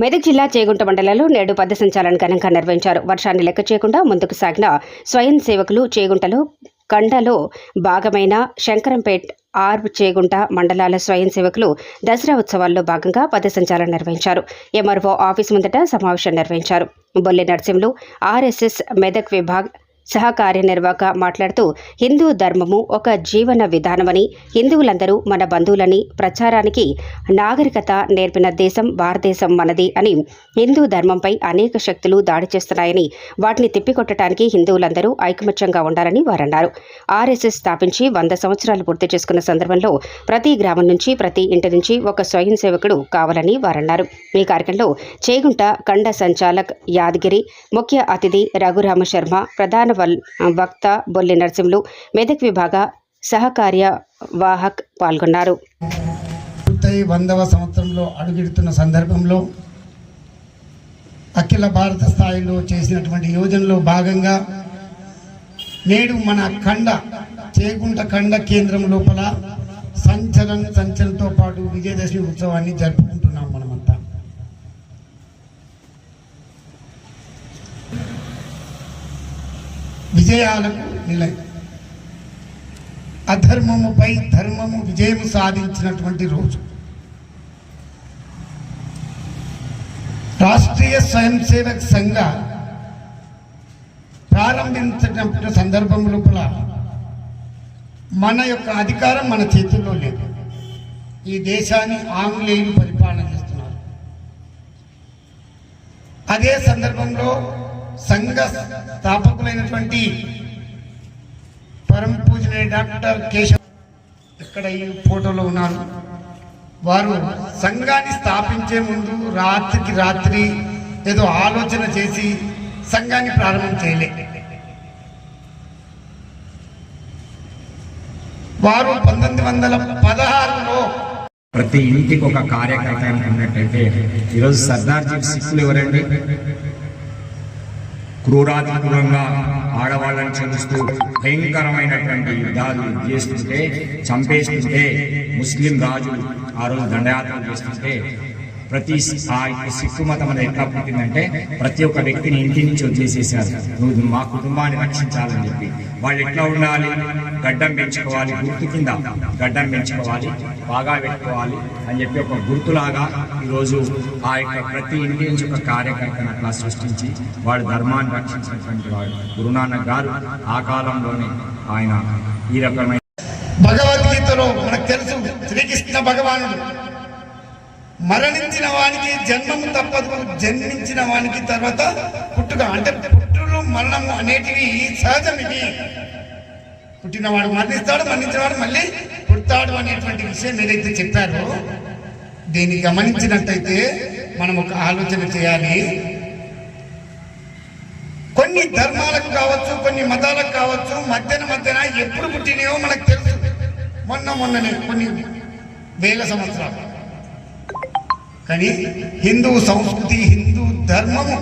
మెదక్ జిల్లా చేగుంట మండలంలో నేడు పథసంచాలన ఘనంగా నిర్వహించారు. వర్షాన్ని లెక్క చేయకుండా ముందుకు సాగిన స్వయం సేవకులు చేగుంటలో కండలో భాగమైన శంకరంపేట్ చేగుంట మండలాల స్వయం సేవకులు దసరా ఉత్సవాల్లో భాగంగా పథసంచాలన నిర్వహించారు. ఎంఆర్ఓ ఆఫీస్ ముందట సమావేశం నిర్వహించారు. బొల్లె నరసింహులు ఆర్ఎస్ఎస్ మెదక్ విభాగ్ సహకార్యనిర్వాహక మాట్లాడుతూ హిందూ ధర్మము ఒక జీవన విధానమని, హిందువులందరూ మన బంధువులని, ప్రచారానికి నాగరికత నేర్పిన దేశం భారతదేశం మనది అని, హిందూ ధర్మంపై అనేక శక్తులు దాడి చేస్తున్నాయని, వాటిని తిప్పికొట్టడానికి హిందువులందరూ ఐకమత్యంగా ఉండాలని వారన్నారు. ఆర్ఎస్ఎస్ స్థాపించి 100 సంవత్సరాలు పూర్తి చేసుకున్న సందర్భంలో ప్రతి గ్రామం నుంచి, ప్రతి ఇంటి నుంచి ఒక స్వయం సేవకుడు కావాలని వారన్నారు. ఈ కార్యక్రమంలో చేగుంట కండ సంచాలక్ యాదగిరి, ముఖ్య అతిథి రఘురామ శర్మ, ప్రధాన వక్త బొల్లె నరసింహులు, మెదక్ విభాగ సహకార్యవాహక్ పాల్గొన్నారు. 100వ సంవత్సరంలో అడుగుడుతున్న సందర్భంలో అఖిల భారత స్థాయిలో చేసినటువంటి యోజనలో భాగంగా నేడు మన చేగుంట ఖండ కేంద్రం లోపల సంచలనంతో పాటు విజయదశమి ఉత్సవాన్ని జరుపుకుంటున్నాం. మనమంతా విజయాలకు నిలయం, అధర్మముపై ధర్మము విజయం సాధించినటువంటి రోజు. రాష్ట్రీయ స్వయం సేవక్ సంఘ ప్రారంభించిన సందర్భం లోపల మన యొక్క అధికారం మన చేతుల్లో లేదు. ఈ దేశాన్ని ఆంగ్లేయులు పరిపాలన చేస్తున్నారు. అదే సందర్భంలో సంఘ స్థాపకులైనటువంటి పరమ పూజనీయ డాక్టర్ కేశవ్ ఇక్కడ ఈ ఫోటోలో ఉన్నారు. వారు సంఘాన్ని స్థాపించే ముందు రాత్రికి రాత్రి ఏదో ఆలోచన చేసి సంఘాన్ని ప్రారంభం చేయలే. వారు 1916లో ప్రతి ఇంటికి ఒక కార్యకర్త ఉన్నట్టయితే ఈరోజు సర్దార్జీ సిక్కులు ఎవరండి? క్రూరాధికంగా ఆడవాళ్ళని చంపుతూ భయంకరమైనటువంటి యుద్ధాలు చేస్తుంటే, చంపేస్తుంటే, ముస్లిం రాజు ఆ రోజు దండయాత్రలు చేస్తుంటే ప్రతి సిక్కు మతం అనేది ఎట్లా పుట్టిందంటే ప్రతి ఒక్క వ్యక్తిని ఇంటి నుంచి వదిలేసేసారు. నువ్వు మా కుటుంబాన్ని రక్షించాలని చెప్పి. వాళ్ళు ఎట్లా ఉండాలి? గడ్డం పెంచుకోవాలి, గుర్తు కింద గడ్డం పెంచుకోవాలి, బాగా పెట్టుకోవాలి అని చెప్పి ఒక గుర్తులాగా ఈరోజు ఆ యొక్క ప్రతి ఇంటి నుంచి ఒక కార్యకర్తను అట్లా సృష్టించి వాడు ధర్మాన్ని రక్షించినటువంటి వాడు గురునానక్ గారు. ఆ కాలంలోనే ఆయన ఈ రకమైన భగవద్గీతలో మనకు తెలుసు, శ్రీకృష్ణ భగవానుడు మరణించిన వానికి జన్మము తప్పదు, జన్మించిన వానికి తర్వాత పుట్టుక, అంటే పుట్టులు మరణము అనేటివి సహజం. ఇవి పుట్టినవాడు మరణిస్తాడు, మరణించినవాడు మళ్ళీ పుడతాడు అనేటువంటి విషయం ఏదైతే చెప్పారో దీన్ని గమనించినట్టయితే మనం ఒక ఆలోచన చేయాలి. కొన్ని ధర్మాలకు కావచ్చు, కొన్ని మతాలకు కావచ్చు, మధ్యన ఎప్పుడు పుట్టినాయో మనకు తెలుసు. మొన్ననే కొన్ని వేల సంవత్సరాలు. కానీ హిందూ సంస్కృతి, హిందూ ధర్మము